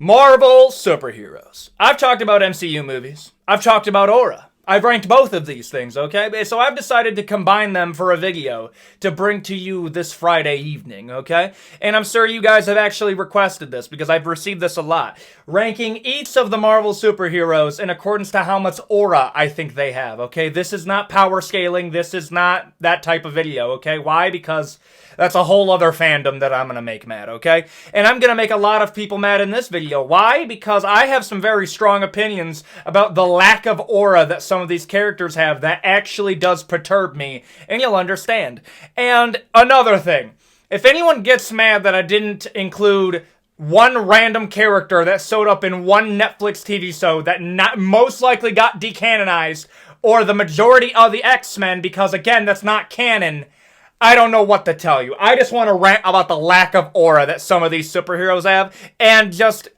Marvel superheroes. I've talked about MCU movies. I've talked about aura. I've ranked both of these things, okay? So I've decided to combine them for a video to bring to you this Friday evening, okay? And I'm sure you guys have actually requested this because I've received this a lot. Ranking each of the Marvel superheroes in accordance to how much aura I think they have, okay? This is not power scaling. This is not that type of video, okay? Why? Because that's a whole other fandom that I'm going to make mad, okay? And I'm going to make a lot of people mad in this video. Why? Because I have some very strong opinions about the lack of aura that some of these characters have that actually does perturb me, and you'll understand. And another thing, if anyone gets mad that I didn't include one random character that showed up in one Netflix TV show that most likely got decanonized, or the majority of the X-Men, because again, that's not canon, I don't know what to tell you. I just want to rant about the lack of aura that some of these superheroes have. And just,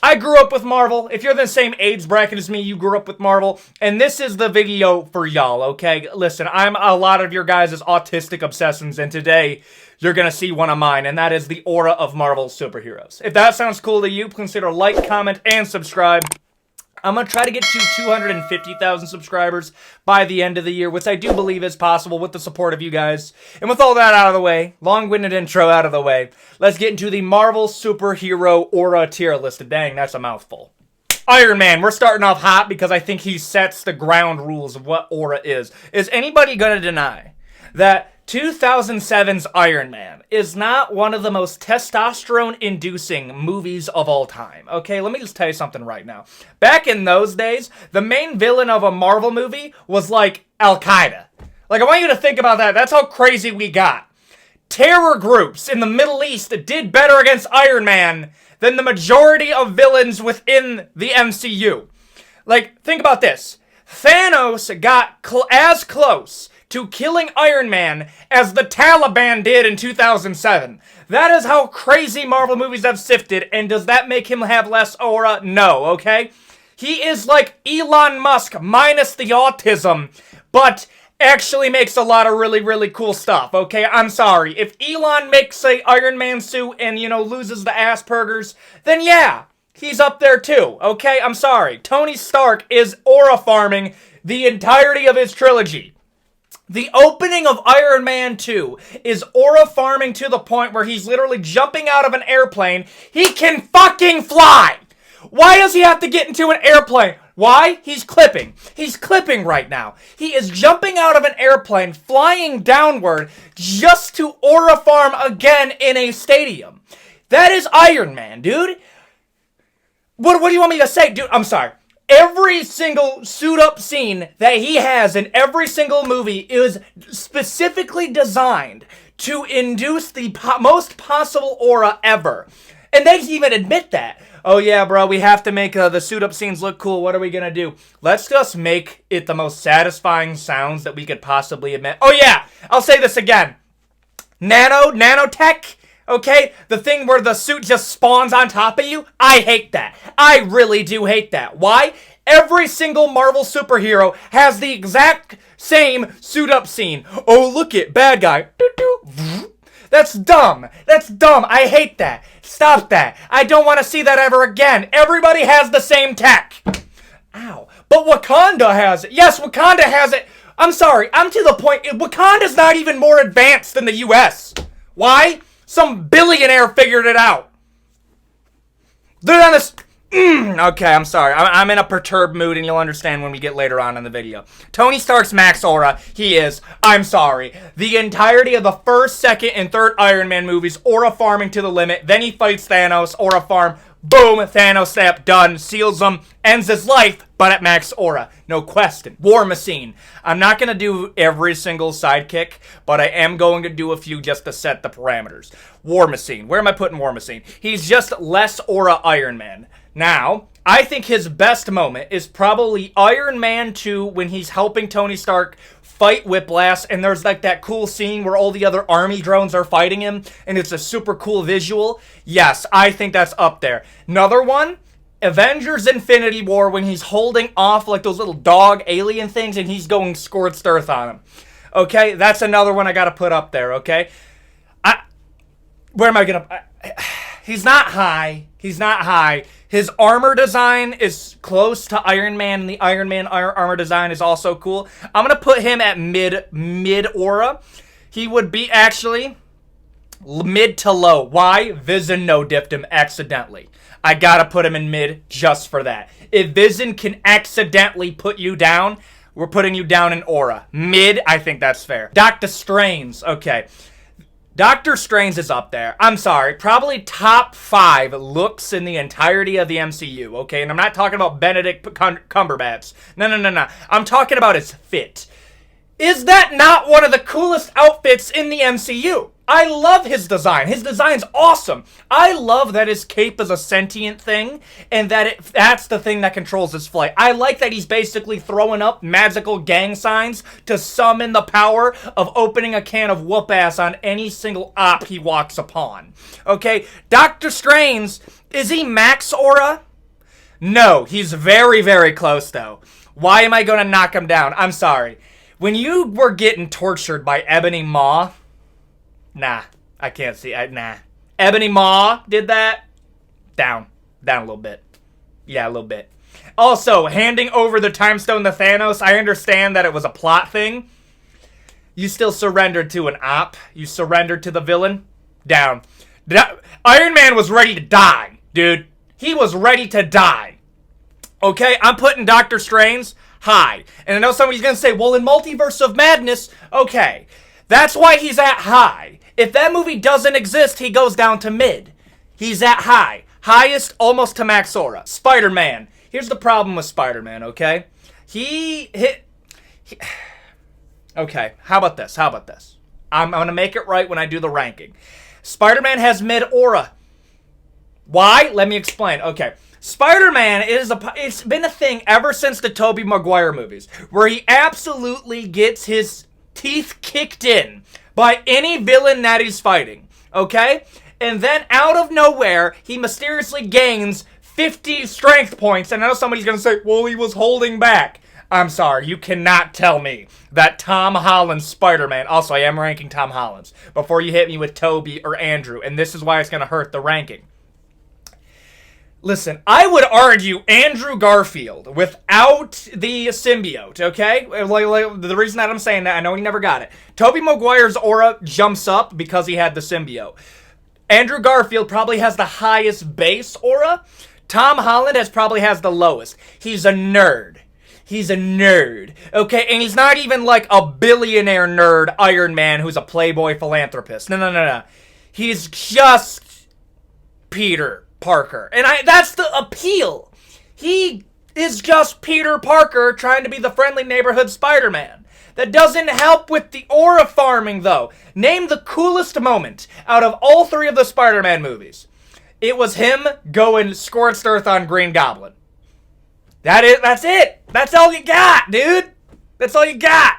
I grew up with Marvel. If you're the same age bracket as me, you grew up with Marvel. And this is the video for y'all, okay? Listen, I'm a lot of your guys' autistic obsessions. And today, you're going to see one of mine. And that is the aura of Marvel superheroes. If that sounds cool to you, consider like, comment, and subscribe. I'm going to try to get to 250,000 subscribers by the end of the year, which I do believe is possible with the support of you guys. And with all that out of the way, long-winded intro out of the way, let's get into the Marvel superhero aura tier list. Dang, that's a mouthful. Iron Man, we're starting off hot because I think he sets the ground rules of what aura is. Is anybody going to deny that 2007's Iron Man is not one of the most testosterone-inducing movies of all time? Okay, let me just tell you something right now. Back in those days, the main villain of a Marvel movie was like Al-Qaeda. Like, I want you to think about that. That's how crazy we got. Terror groups in the Middle East did better against Iron Man than the majority of villains within the MCU. Like, think about this. Thanos got as close to killing Iron Man as the Taliban did in 2007. That is how crazy Marvel movies have sifted, and does that make him have less aura? No, okay? He is like Elon Musk minus the autism, but actually makes a lot of really, really cool stuff, okay? I'm sorry. If Elon makes a Iron Man suit and, loses the Asperger's, then yeah, he's up there too, okay? I'm sorry. Tony Stark is aura farming the entirety of his trilogy. The opening of Iron Man 2 is aura farming to the point where he's literally jumping out of an airplane. He can fucking fly! Why does he have to get into an airplane? Why? He's clipping. He's clipping right now. He is jumping out of an airplane, flying downward, just to aura farm again in a stadium. That is Iron Man, dude. What do you want me to say? Dude, I'm sorry. Every single suit-up scene that he has in every single movie is specifically designed to induce the most possible aura ever. And they even admit that. Oh yeah, bro, we have to make the suit-up scenes look cool. What are we gonna do? Let's just make it the most satisfying sounds that we could possibly admit. Oh yeah, I'll say this again. Nanotech. Okay, the thing where the suit just spawns on top of you, I hate that. I really do hate that. Why? Every single Marvel superhero has the exact same suit-up scene. Oh, look it, bad guy. That's dumb. That's dumb. I hate that. Stop that. I don't want to see that ever again. Everybody has the same tech. Ow. But Wakanda has it. Yes, Wakanda has it. I'm sorry. I'm to the point. Wakanda's not even more advanced than the US. Why? Some billionaire figured it out. They're on this. Okay, I'm sorry. I'm in a perturbed mood, and you'll understand when we get later on in the video. Tony Stark's max aura, he is, I'm sorry, the entirety of the first, second, and third Iron Man movies, aura farming to the limit. Then he fights Thanos, aura farm, boom, Thanos snap, done, seals him, ends his life, but at max aura. No question. War Machine. I'm not going to do every single sidekick, but I am going to do a few just to set the parameters. War Machine. Where am I putting War Machine? He's just less aura Iron Man. Now, I think his best moment is probably Iron Man 2 when he's helping Tony Stark fight Whiplash, and there's like that cool scene where all the other army drones are fighting him, and it's a super cool visual. Yes, I think that's up there. Another one, Avengers Infinity War, when he's holding off like those little dog alien things, and he's going scorched earth on him. Okay, that's another one I gotta put up there, okay? Where am I gonna... He's not high. He's not high. His armor design is close to Iron Man, and the Iron Man armor design is also cool. I'm going to put him at mid aura. He would be actually mid to low. Why? Vision no-dipped him accidentally. I got to put him in mid just for that. If Vision can accidentally put you down, we're putting you down in aura. Mid, I think that's fair. Doctor Strange. Okay. Doctor Strange is up there. I'm sorry. Probably top 5 looks in the entirety of the MCU, okay? And I'm not talking about Benedict Cumberbatch. No. I'm talking about his fit. Is that not one of the coolest outfits in the MCU? I love his design. His design's awesome. I love that his cape is a sentient thing, and that that's the thing that controls his flight. I like that he's basically throwing up magical gang signs to summon the power of opening a can of whoop-ass on any single op he walks upon. Okay, Doctor Strange, is he max aura? No, he's very, very close, though. Why am I going to knock him down? I'm sorry. When you were getting tortured by Ebony Maw, nah, I can't see. Nah. Ebony Maw did that. Down a little bit. Yeah, a little bit. Also, handing over the Time Stone to Thanos, I understand that it was a plot thing. You still surrendered to an op. You surrendered to the villain. Down. Iron Man was ready to die, dude. He was ready to die. Okay, I'm putting Doctor Strange high. And I know somebody's going to say, well, in Multiverse of Madness, okay. That's why he's at high. If that movie doesn't exist, he goes down to mid. He's at high. Highest, almost to max aura. Spider-Man. Here's the problem with Spider-Man, okay? Okay, how about this? I'm going to make it right when I do the ranking. Spider-Man has mid aura. Why? Let me explain. Okay. Spider-Man it's been a thing ever since the Tobey Maguire movies, where he absolutely gets his teeth kicked in by any villain that he's fighting, okay? And then out of nowhere, he mysteriously gains 50 strength points, and I know somebody's gonna say, well, he was holding back. I'm sorry, you cannot tell me that Tom Holland's Spider-Man, also I am ranking Tom Holland's, before you hit me with Tobey or Andrew, and this is why it's gonna hurt the ranking. Listen, I would argue Andrew Garfield without the symbiote, okay? Like, the reason that I'm saying that, I know he never got it. Tobey Maguire's aura jumps up because he had the symbiote. Andrew Garfield probably has the highest base aura. Tom Holland probably has the lowest. He's a nerd. Okay? And he's not even like a billionaire nerd Iron Man who's a playboy philanthropist. No. He's just Peter Parker. And that's the appeal. He is just Peter Parker trying to be the friendly neighborhood Spider-Man. That doesn't help with the aura farming, though. Name the coolest moment out of all 3 of the Spider-Man movies. It was him going scorched earth on Green Goblin. That's it. That's all you got, dude. That's all you got.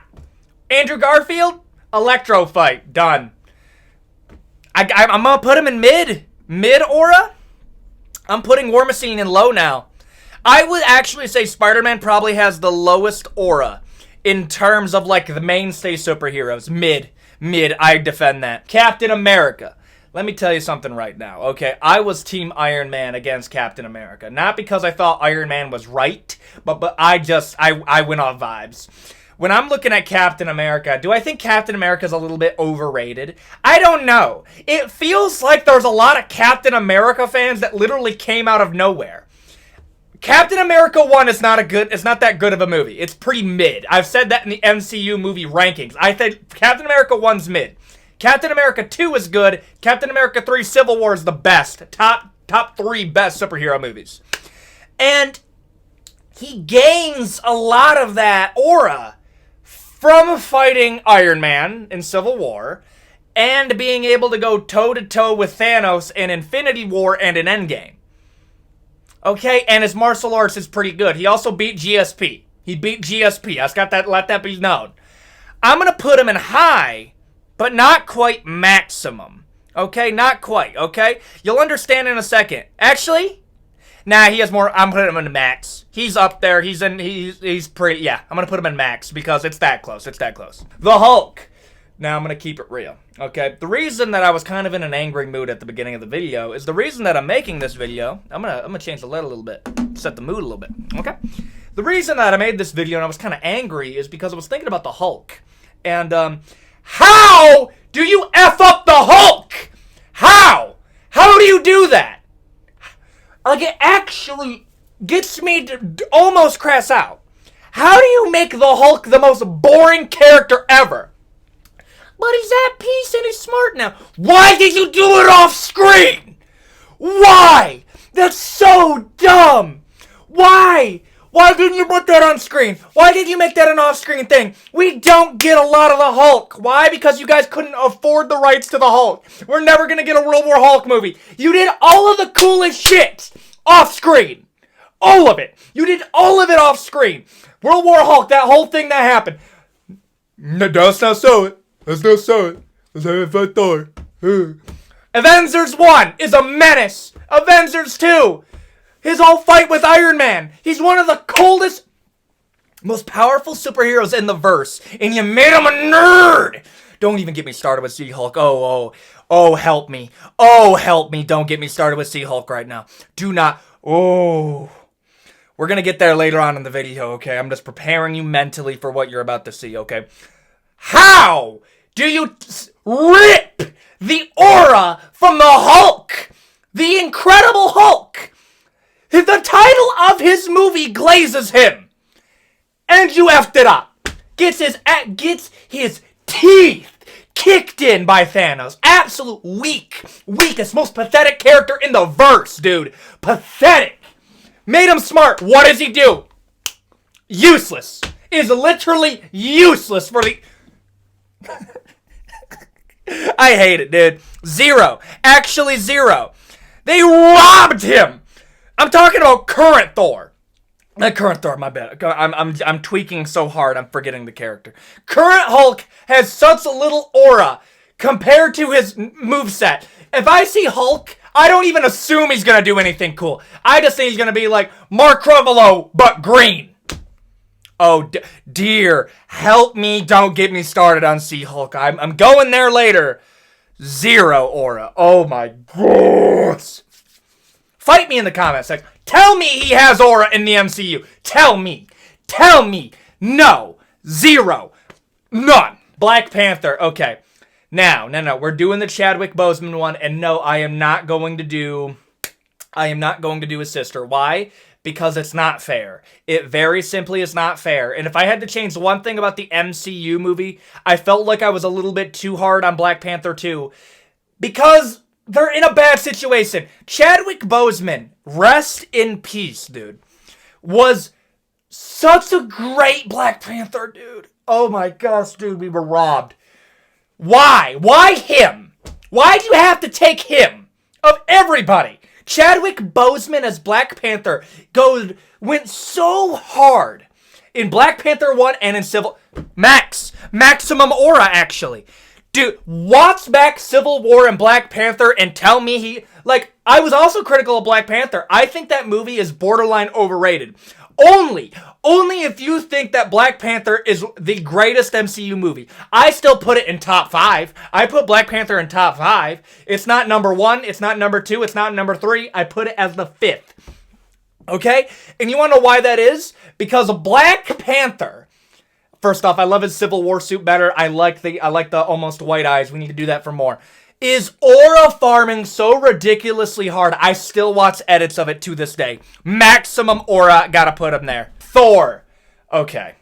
Andrew Garfield, Electro fight. Done. I'm going to put him in mid aura. I'm putting War Machine in low now. I would actually say Spider-Man probably has the lowest aura in terms of, like, the mainstay superheroes. Mid. I defend that. Captain America. Let me tell you something right now, okay? I was Team Iron Man against Captain America. Not because I thought Iron Man was right, but I went off vibes. When I'm looking at Captain America, do I think Captain America's a little bit overrated? I don't know. It feels like there's a lot of Captain America fans that literally came out of nowhere. Captain America 1 is not that good of a movie. It's pretty mid. I've said that in the MCU movie rankings. I think Captain America 1's mid. Captain America 2 is good. Captain America 3 Civil War is the best. Top 3 best superhero movies. And he gains a lot of that aura from fighting Iron Man in Civil War and being able to go toe-to-toe with Thanos in Infinity War and in Endgame. Okay, and his martial arts is pretty good. He also beat GSP. Let that be known. I'm going to put him in high, but not quite maximum. Okay, not quite, okay? You'll understand in a second. Actually, nah, he has more. I'm putting him in max. He's up there. He's pretty, yeah. I'm going to put him in max because it's that close. The Hulk. Now I'm going to keep it real, okay? The reason that I was kind of in an angry mood at the beginning of the video is the reason that I'm making this video. I'm gonna change the light a little bit, set the mood a little bit, okay? The reason that I made this video and I was kind of angry is because I was thinking about the Hulk. And, how do you F up the Hulk? How? How do you do that? Like, it actually gets me to almost crass out. How do you make the Hulk the most boring character ever? But he's at peace and he's smart now. Why did you do it off screen? Why? That's so dumb. Why? Why didn't you put that on screen? Why did you make that an off-screen thing? We don't get a lot of the Hulk. Why? Because you guys couldn't afford the rights to the Hulk. We're never going to get a World War Hulk movie. You did all of the coolest shit off screen. All of it. You did all of it off screen. World War Hulk, that whole thing that happened. No, let's not show it. Let's not show it. Let's have it for Thor. Avengers 1 is a menace. Avengers 2, his whole fight with Iron Man. He's one of the coldest, most powerful superheroes in the verse. And you made him a nerd. Don't even get me started with She-Hulk. Oh, help me. Oh, help me. Don't get me started with She-Hulk right now. Do not. Oh. We're going to get there later on in the video, okay? I'm just preparing you mentally for what you're about to see, okay? How do you rip the aura from the Hulk? The Incredible Hulk. The title of his movie glazes him. And you effed it up. Gets his teeth kicked in by Thanos. Absolute weakest, most pathetic character in the verse, dude. Pathetic. Made him smart. What does he do? Useless. Is literally useless for the... I hate it, dude. Zero. Actually, zero. They robbed him. I'm talking about current Thor. Not current Thor, my bad. I'm tweaking so hard, I'm forgetting the character. Current Hulk has such a little aura compared to his moveset. If I see Hulk, I don't even assume he's gonna do anything cool. I just think he's gonna be like Mark Ruffalo, but green. Oh, dear, help me, don't get me started on She-Hulk. I'm going there later. Zero aura. Oh my god. Fight me in the comment section. Tell me he has aura in the MCU. Tell me. Tell me. No. Zero. None. Black Panther. Okay. Now, no. We're doing the Chadwick Boseman one, and no, I am not going to do his sister. Why? Because it's not fair. It very simply is not fair. And if I had to change one thing about the MCU movie, I felt like I was a little bit too hard on Black Panther 2. Because they're in a bad situation. Chadwick Boseman, rest in peace, dude, was such a great Black Panther, dude. Oh my gosh, dude, we were robbed. Why? Why him? Why do you have to take him? Of everybody. Chadwick Boseman as Black Panther went so hard in Black Panther 1 and in Maximum Aura, actually. Dude, watch back Civil War and Black Panther and tell me I was also critical of Black Panther. I think that movie is borderline overrated. Only if you think that Black Panther is the greatest MCU movie. I still put it in top 5. I put Black Panther in top 5. It's not number 1. It's not number 2. It's not number 3. I put it as the 5th. Okay? And you want to know why that is? Because Black Panther, first off, I love his Civil War suit better. I like the almost white eyes. We need to do that for more. Is aura farming so ridiculously hard, I still watch edits of it to this day. Maximum aura, gotta put him there. Thor. Okay.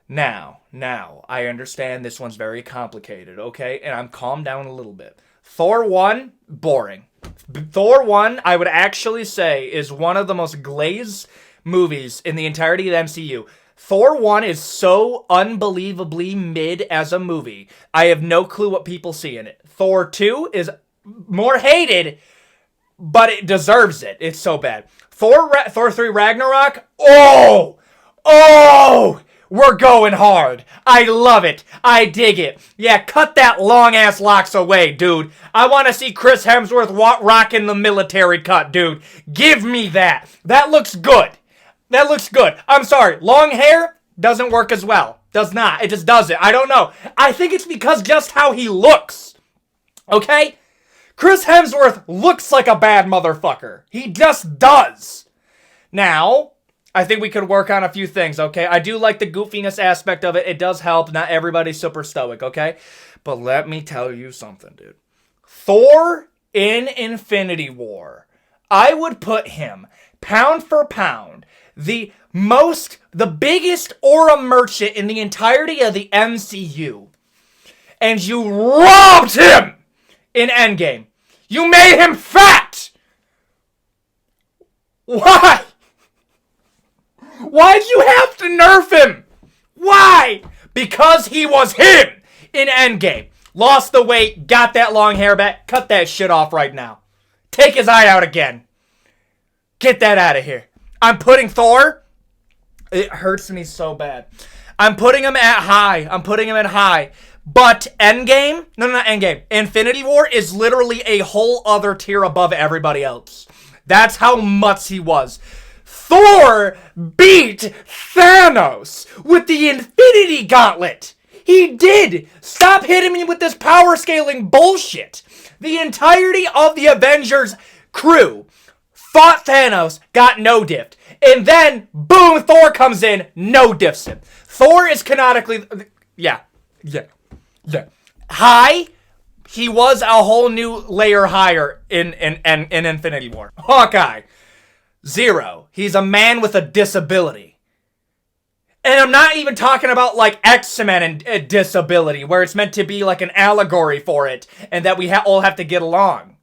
Now, I understand this one's very complicated, okay? And I'm calmed down a little bit. Thor 1, boring. Thor 1, I would actually say, is one of the most glazed movies in the entirety of the MCU. Thor 1 is so unbelievably mid as a movie. I have no clue what people see in it. Thor 2 is more hated, but it deserves it. It's so bad. Thor 3 Ragnarok, oh, we're going hard. I love it. I dig it. Yeah, cut that long-ass locks away, dude. I want to see Chris Hemsworth rocking the military cut, dude. Give me that. That looks good. That looks good. I'm sorry. Long hair doesn't work as well. Does not. It just doesn't. I don't know. I think it's because just how he looks. Okay? Chris Hemsworth looks like a bad motherfucker. He just does. Now, I think we could work on a few things, okay? I do like the goofiness aspect of it. It does help. Not everybody's super stoic, okay? But let me tell you something, dude. Thor in Infinity War. I would put him, pound for pound, the biggest aura merchant in the entirety of the MCU. And you robbed him in Endgame. You made him fat! Why? Why'd you have to nerf him? Why? Because he was him in Endgame. Lost the weight, got that long hair back. Cut that shit off right now. Take his eye out again. Get that out of here. I'm putting Thor. It hurts me so bad. I'm putting him at high. I'm putting him at high. But Endgame, no, not Endgame. Infinity War is literally a whole other tier above everybody else. That's how much he was. Thor beat Thanos with the Infinity Gauntlet. He did. Stop hitting me with this power scaling bullshit. The entirety of the Avengers crew fought Thanos, got no-diffed. And then, boom, Thor comes in, no-diffs him. Thor is canonically... Yeah. High, he was a whole new layer higher in Infinity War. Hawkeye, 0. He's a man with a disability. And I'm not even talking about like X-Men and disability, where it's meant to be like an allegory for it, and that we all have to get along.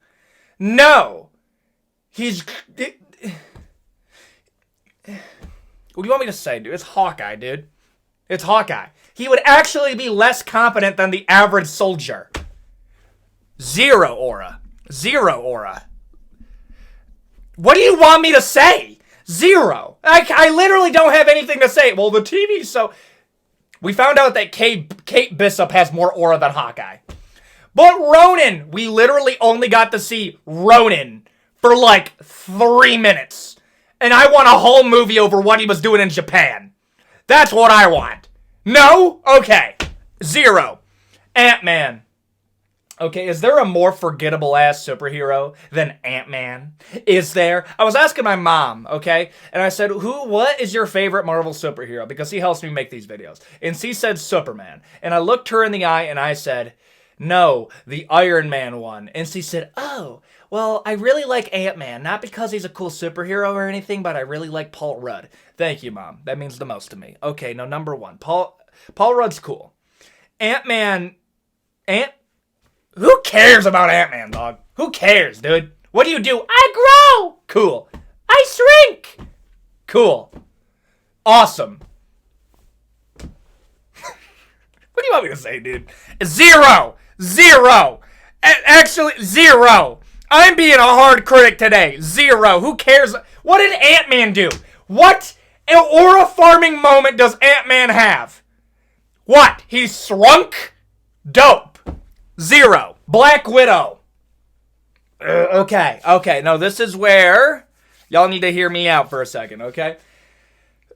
No. What do you want me to say, dude? It's Hawkeye, dude. It's Hawkeye. He would actually be less competent than the average soldier. 0 aura. 0 aura. What do you want me to say? 0. I literally don't have anything to say. Well, the TV's so... We found out that Kate Bishop has more aura than Hawkeye. But Ronan, we literally only got to see Ronan for like 3 minutes. And I want a whole movie over what he was doing in Japan. That's what I want. No? Okay. 0. Ant-Man. Okay, is there a more forgettable-ass superhero than Ant-Man? Is there? I was asking my mom, okay? And I said, what is your favorite Marvel superhero? Because he helps me make these videos. And she said Superman. And I looked her in the eye and I said, no, the Iron Man one. And she said, oh, well, I really like Ant-Man. Not because he's a cool superhero or anything, but I really like Paul Rudd. Thank you, Mom. That means the most to me. Okay, now number 1. Paul Rudd's cool. Ant-Man... Who cares about Ant-Man, dog? Who cares, dude? What do you do? I grow! Cool. I shrink! Cool. Awesome. What do you want me to say, dude? 0! 0! Actually, 0! I'm being a hard critic today. 0. Who cares? What did Ant-Man do? What aura farming moment does Ant-Man have? What? He shrunk? Dope. 0. Black Widow. Okay. No, this is where y'all need to hear me out for a second, okay?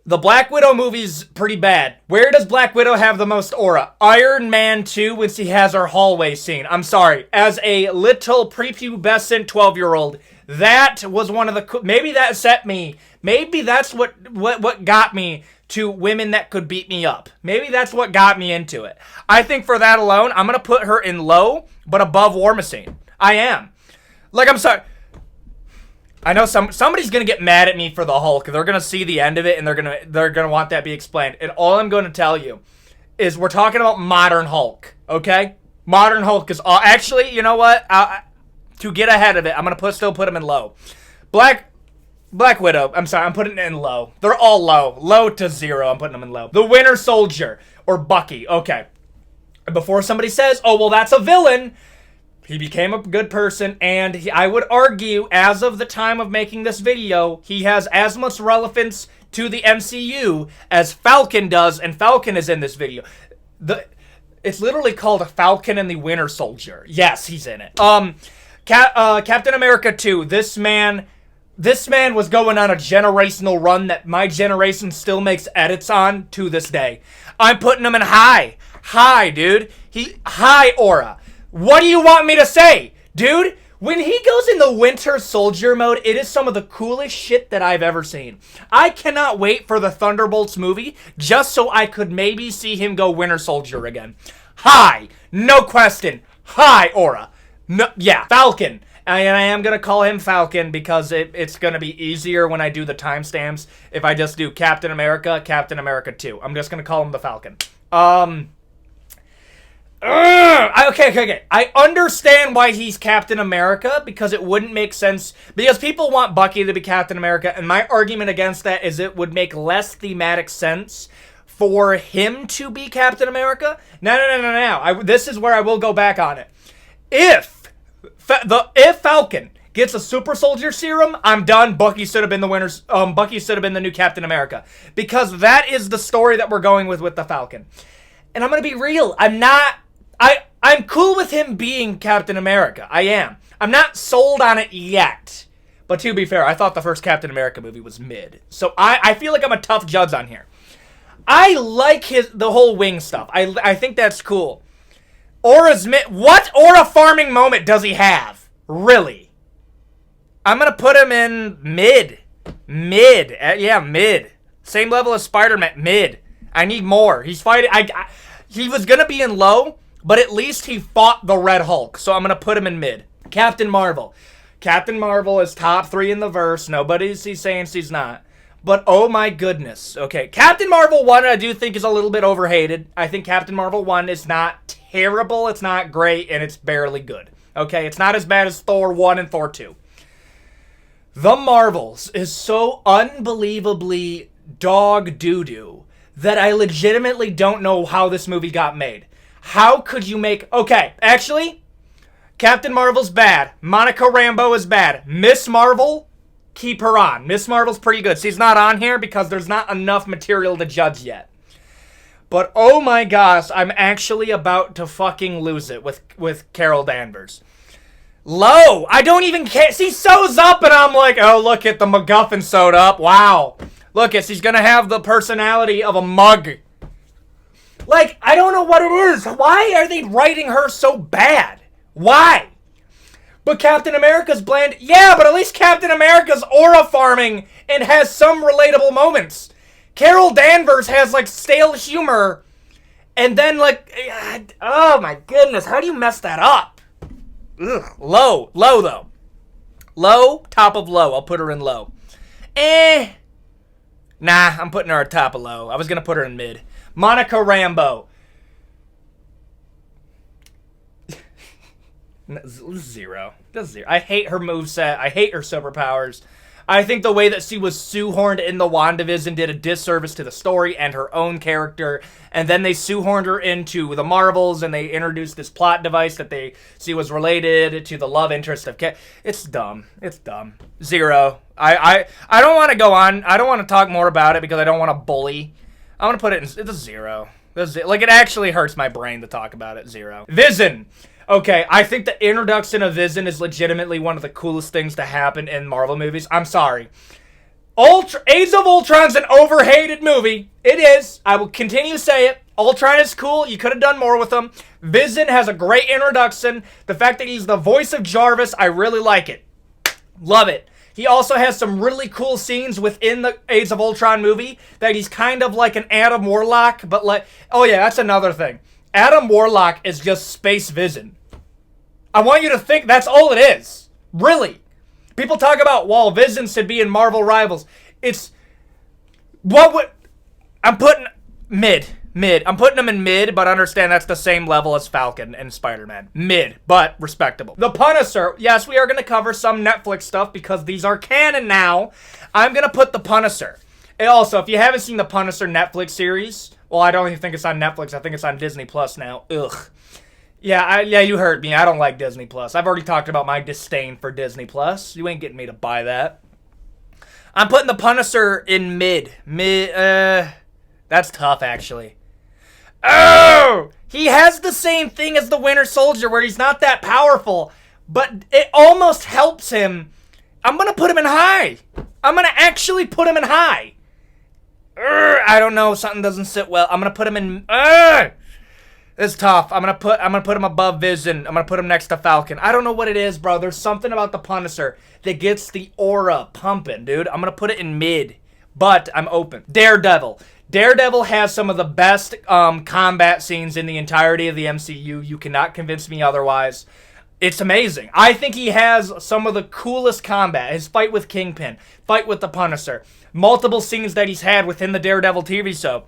The Black Widow movie's pretty bad. Where does Black Widow have the most aura? Iron Man 2 when she has her hallway scene. I'm sorry. As a little prepubescent 12-year-old, that was one of the... Maybe that set me... Maybe that's what got me to women that could beat me up. Maybe that's what got me into it. I think for that alone, I'm going to put her in low, but above War Machine. I am. Like, I'm sorry. I know somebody's going to get mad at me for the Hulk. They're going to see the end of it, and they're going to want that to be explained. And all I'm going to tell you is we're talking about modern Hulk, okay? Modern Hulk is all... Actually, you know what? To get ahead of it, I'm going to still put him in low. Black Widow, I'm sorry, I'm putting it in low. They're all low. Low to 0, I'm putting them in low. The Winter Soldier, or Bucky, okay. Before somebody says, oh, well, that's a villain, he became a good person, and I would argue, as of the time of making this video, he has as much relevance to the MCU as Falcon does, and Falcon is in this video. It's literally called Falcon and the Winter Soldier. Yes, he's in it. Captain America 2, this man... This man was going on a generational run that my generation still makes edits on to this day. I'm putting him in high. High, dude. High aura. What do you want me to say? Dude, when he goes in the Winter Soldier mode, it is some of the coolest shit that I've ever seen. I cannot wait for the Thunderbolts movie just so I could maybe see him go Winter Soldier again. High. No question. High aura. No, yeah, Falcon. And I am going to call him Falcon because it's going to be easier when I do the timestamps if I just do Captain America 2. I'm just going to call him the Falcon. Okay. I understand why he's Captain America because it wouldn't make sense. Because people want Bucky to be Captain America, and my argument against that is it would make less thematic sense for him to be Captain America. No. This is where I will go back on it. If Falcon gets a super soldier serum, I'm done. Bucky should have been the new Captain America. Because that is the story that we're going with the Falcon. And I'm going to be real. I'm cool with him being Captain America. I am. I'm not sold on it yet. But to be fair, I thought the first Captain America movie was mid. So I feel like I'm a tough judge on here. I like the whole wing stuff. I think that's cool. Aura's mid. What aura farming moment does he have? Really? I'm going to put him in mid. Mid. Yeah, mid. Same level as Spiderman. Mid. I need more. He's fighting. He was going to be in low, but at least he fought the Red Hulk. So I'm going to put him in mid. Captain Marvel. Captain Marvel is top 3 in the verse. Nobody's saying she's not. But oh my goodness. Okay, Captain Marvel 1 I do think is a little bit overhated. I think Captain Marvel 1 is not terrible, it's not great, and it's barely good. Okay, it's not as bad as Thor 1 and Thor 2. The Marvels is so unbelievably dog doo-doo that I legitimately don't know how this movie got made. How could you make... Okay, actually, Captain Marvel's bad. Monica Rambeau is bad. Miss Marvel... keep her on. Miss Marvel's pretty good. She's not on here because there's not enough material to judge yet. But oh my gosh, I'm actually about to fucking lose it with Carol Danvers. Low! I don't even care. She sews up and I'm like, oh, look at the MacGuffin sewed up. Wow. Look at, she's gonna have the personality of a mug. Like, I don't know what it is. Why are they writing her so bad? Why? But Captain America's bland. Yeah, but at least Captain America's aura farming and has some relatable moments. Carol Danvers has, like, stale humor. And then, like, oh my goodness, how do you mess that up? Ugh. Low, though. Low, top of low. I'll put her in low. Nah, I'm putting her at top of low. I was going to put her in mid. Monica Rambeau. Zero. That's zero. I hate her moveset. I hate her superpowers. I think the way that she was shoehorned in the WandaVision did a disservice to the story and her own character. And then they shoehorned her into the Marvels and they introduced this plot device that she was related to the love interest of It's dumb. It's dumb. Zero. I don't want to go on. I don't want to talk more about it because I don't want to bully. I want to put it in... It's a zero. Like, it actually hurts my brain to talk about it. Zero. Vision. Okay, I think the introduction of Vision is legitimately one of the coolest things to happen in Marvel movies. I'm sorry. Age of Ultron's an overhated movie. It is. I will continue to say it. Ultron is cool. You could have done more with him. Vision has a great introduction. The fact that he's the voice of Jarvis, I really like it. Love it. He also has some really cool scenes within the Age of Ultron movie that he's kind of like an Adam Warlock, but like... Oh yeah, that's another thing. Adam Warlock is just Space Vision. I want you to think that's all it is. Really. People talk about, well, Vision should be in Marvel Rivals. It's... What would... I'm putting... Mid. I'm putting them in mid, but understand that's the same level as Falcon and Spider-Man. Mid, but respectable. The Punisher. Yes, we are going to cover some Netflix stuff because these are canon now. I'm going to put the Punisher. And also, if you haven't seen the Punisher Netflix series... Well, I don't even think it's on Netflix. I think it's on Disney Plus now. Ugh. Yeah, you heard me. I don't like Disney Plus. I've already talked about my disdain for Disney Plus. You ain't getting me to buy that. I'm putting the Punisher in mid. That's tough, actually. Oh! He has the same thing as the Winter Soldier, where he's not that powerful, but it almost helps him. I'm going to put him in high. I'm going to actually put him in high. I don't know. Something doesn't sit well. I'm going to put him in... It's tough. I'm gonna put him above Vision. I'm gonna put him next to Falcon. I don't know what it is, bro. There's something about the Punisher that gets the aura pumping, dude. I'm gonna put it in mid, but I'm open. Daredevil. Daredevil has some of the best combat scenes in the entirety of the MCU. You cannot convince me otherwise. It's amazing. I think he has some of the coolest combat. His fight with Kingpin, fight with the Punisher, multiple scenes that he's had within the Daredevil TV show.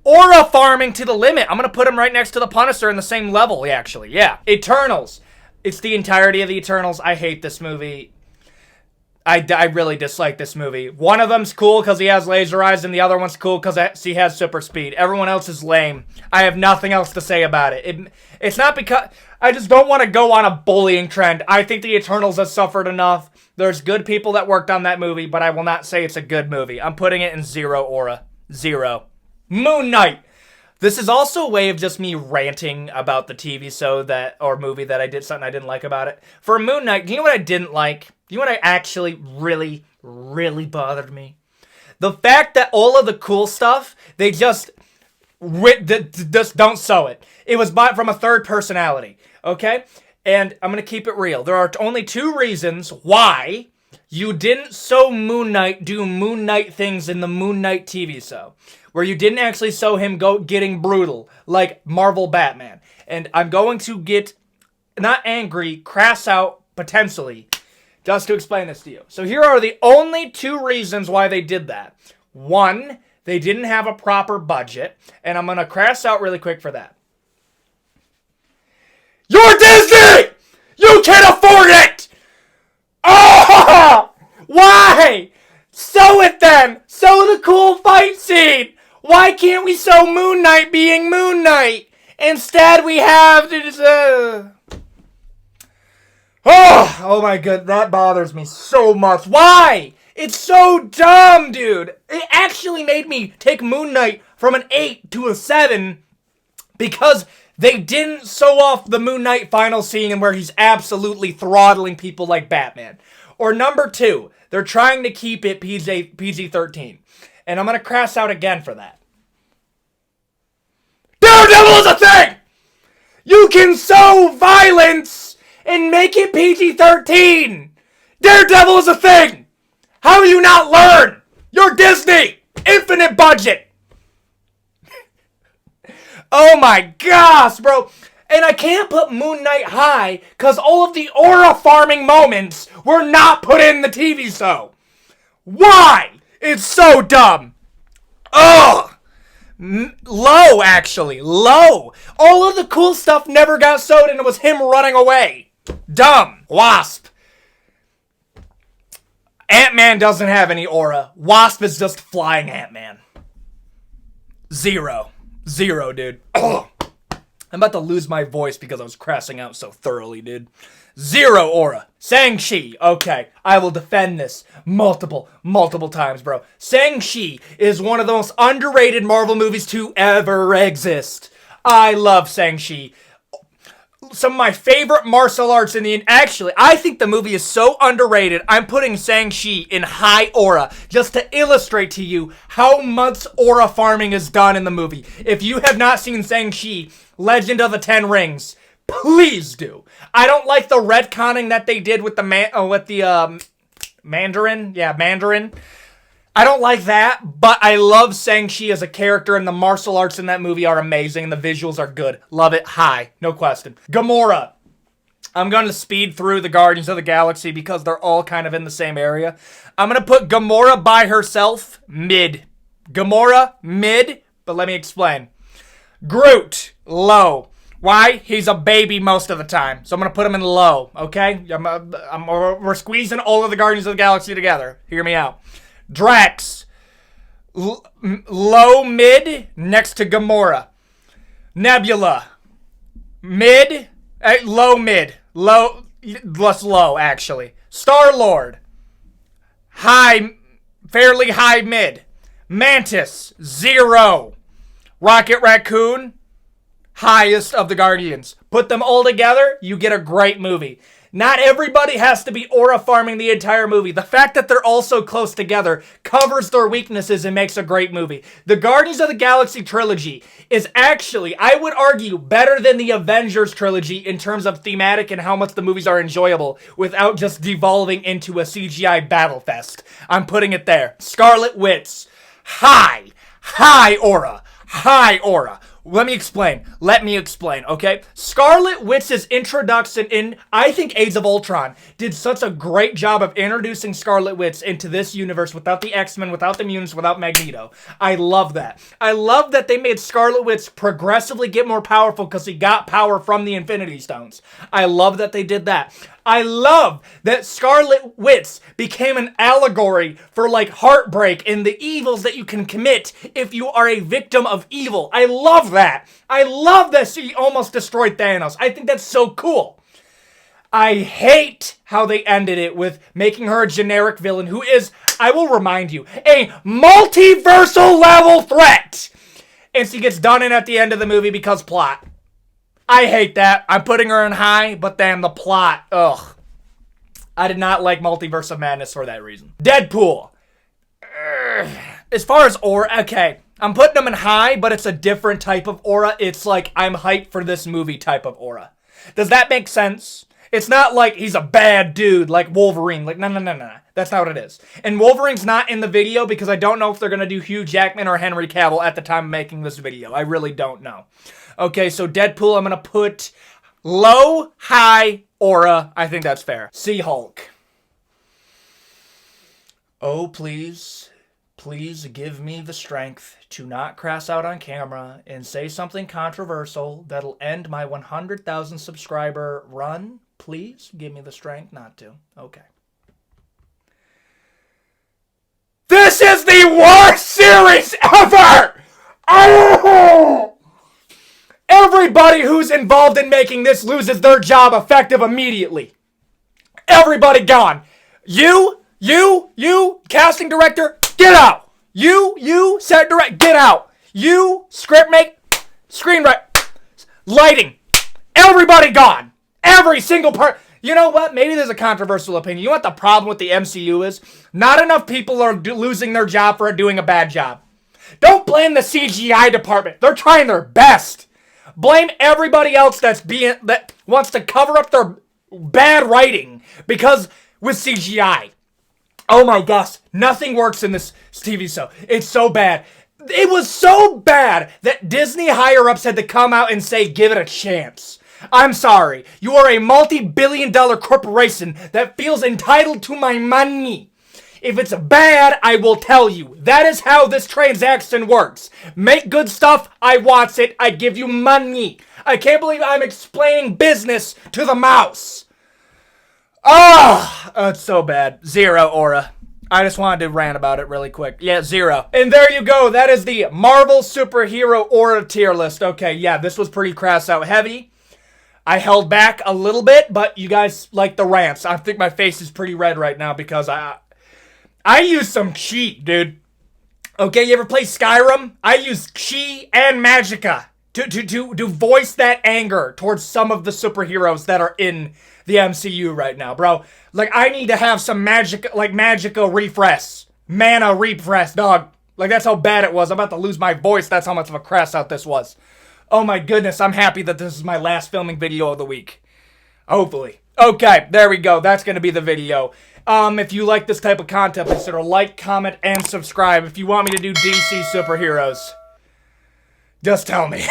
Aura farming to the limit. I'm going to put him right next to the Punisher in the same level, actually. Yeah. Eternals. It's the entirety of the Eternals. I hate this movie. I really dislike this movie. One of them's cool because he has laser eyes, and the other one's cool because he has super speed. Everyone else is lame. I have nothing else to say about it. It's not because... I just don't want to go on a bullying trend. I think the Eternals have suffered enough. There's good people that worked on that movie, but I will not say it's a good movie. I'm putting it in 0 aura. 0. Moon Knight. This is also a way of just me ranting about the TV show or movie that I did something I didn't like about it. For Moon Knight, do you know what I didn't like? Do you know what I actually really, really bothered me? The fact that all of the cool stuff, they just don't sew it. It was bought from a third personality, okay? And I'm going to keep it real. There are only 2 reasons why you didn't sew Moon Knight do Moon Knight things in the Moon Knight TV show, where you didn't actually show him getting brutal like Marvel Batman. And I'm going to get, not angry, crass out, potentially, just to explain this to you. So here are the only 2 reasons why they did that. 1, they didn't have a proper budget, and I'm going to crass out really quick for that. You're Disney! You can't afford it! Oh! Why? Sew it then! Sew the cool fight scene! Why can't we sew Moon Knight being Moon Knight? Instead we have... Oh my god, that bothers me so much. Why? It's so dumb, dude. It actually made me take Moon Knight from an 8 to a 7 because they didn't sew off the Moon Knight final scene where he's absolutely throttling people like Batman. Or number 2, they're trying to keep it PG-13. And I'm going to crass out again for that. Daredevil is a thing! You can sow violence and make it PG-13! Daredevil is a thing! How do you not learn? You're Disney! Infinite budget! Oh my gosh, bro! And I can't put Moon Knight high because all of the aura farming moments were not put in the TV show. Why? It's so dumb. Ugh. Low, actually. Low. All of the cool stuff never got sewed and it was him running away. Dumb. Wasp. Antman doesn't have any aura. Wasp is just flying Antman. 0. 0, dude. Ugh. I'm about to lose my voice because I was crassing out so thoroughly, dude. 0 aura. Shang-Chi. Okay, I will defend this multiple times, bro. Shang-Chi is one of the most underrated Marvel movies to ever exist. I love Shang-Chi. Some of my favorite martial arts in the... Actually, I think the movie is so underrated, I'm putting Shang-Chi in high aura just to illustrate to you how much aura farming is done in the movie. If you have not seen Shang-Chi, Legend of the Ten Rings, please do. I don't like the retconning that they did with the Mandarin. Yeah, Mandarin. I don't like that, but I love Shang-Chi as a character, and the martial arts in that movie are amazing, and the visuals are good. Love it. High. No question. Gamora. I'm going to speed through the Guardians of the Galaxy because they're all kind of in the same area. I'm going to put Gamora by herself, mid. Gamora, mid, but let me explain. Groot, low. Why? He's a baby most of the time, so I'm going to put him in low, okay? We're squeezing all of the Guardians of the Galaxy together. Hear me out. Drax, low, mid, next to Gamora. Nebula, mid, low, mid. Low, less low, actually. Star-Lord, high, fairly high, mid. Mantis, 0. Rocket Raccoon, highest of the Guardians. Put them all together, you get a great movie. Not everybody has to be aura farming the entire movie. The fact that they're all so close together covers their weaknesses and makes a great movie. The Guardians of the Galaxy trilogy is actually, I would argue, better than the Avengers trilogy in terms of thematic and how much the movies are enjoyable without just devolving into a CGI battle fest. I'm putting it there. Scarlet Witch. High aura. High aura. Let me explain, okay? Scarlet Witch's introduction in, I think, Age of Ultron did such a great job of introducing Scarlet Witch into this universe without the X-Men, without the mutants, without Magneto. I love that. I love that they made Scarlet Witch progressively get more powerful because he got power from the Infinity Stones. I love that they did that. I love that Scarlet Witch became an allegory for, like, heartbreak and the evils that you can commit if you are a victim of evil. I love that. I love that she almost destroyed Thanos. I think that's so cool. I hate how they ended it with making her a generic villain who is, I will remind you, a multiversal level threat. And she gets done in at the end of the movie because plot. I hate that. I'm putting her in high, but then the plot, ugh. I did not like Multiverse of Madness for that reason. Deadpool. As far as aura, okay. I'm putting him in high, but it's a different type of aura. It's like, I'm hyped for this movie type of aura. Does that make sense? It's not like he's a bad dude like Wolverine. Like, no. That's not what it is. And Wolverine's not in the video because I don't know if they're going to do Hugh Jackman or Henry Cavill at the time of making this video. I really don't know. Okay, so Deadpool, I'm going to put low, high, aura. I think that's fair. She-Hulk. Oh, please give me the strength to not crash out on camera and say something controversial that'll end my 100,000 subscriber run. Please give me the strength not to. Okay. This is the worst series ever! Oh! Everybody who's involved in making this loses their job effective immediately. Everybody gone. You, casting director, get out. You, set direct, get out. You, script make, screenwrite, lighting. Everybody gone. Every single part. You know what? Maybe there's a controversial opinion. You know what the problem with the MCU is? Not enough people are losing their job for doing a bad job. Don't blame the CGI department. They're trying their best. Blame everybody else that wants to cover up their bad writing because with CGI. Oh my gosh, nothing works in this TV show. It's so bad. It was so bad that Disney higher-ups had to come out and say, give it a chance. I'm sorry. You are a multi-billion-dollar corporation that feels entitled to my money. If it's bad, I will tell you. That is how this transaction works. Make good stuff, I watch it, I give you money. I can't believe I'm explaining business to the mouse. Oh, it's so bad. 0 aura. I just wanted to rant about it really quick. Yeah, 0. And there you go. That is the Marvel superhero aura tier list. Okay, yeah, this was pretty crass out heavy. I held back a little bit, but you guys like the rants. I think my face is pretty red right now because I use some chi, dude. Okay, you ever play Skyrim? I use chi and magicka to voice that anger towards some of the superheroes that are in the MCU right now, bro. Like, I need to have some magicka refresh. Mana refresh, dog. Like, that's how bad it was. I'm about to lose my voice. That's how much of a crass out this was. Oh my goodness, I'm happy that this is my last filming video of the week. Hopefully. Okay, there we go. That's going to be the video. If you like this type of content, consider like, comment, and subscribe. If you want me to do DC superheroes, just tell me.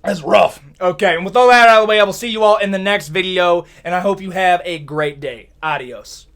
That's rough. Okay, and with all that out of the way, I will see you all in the next video, and I hope you have a great day. Adios.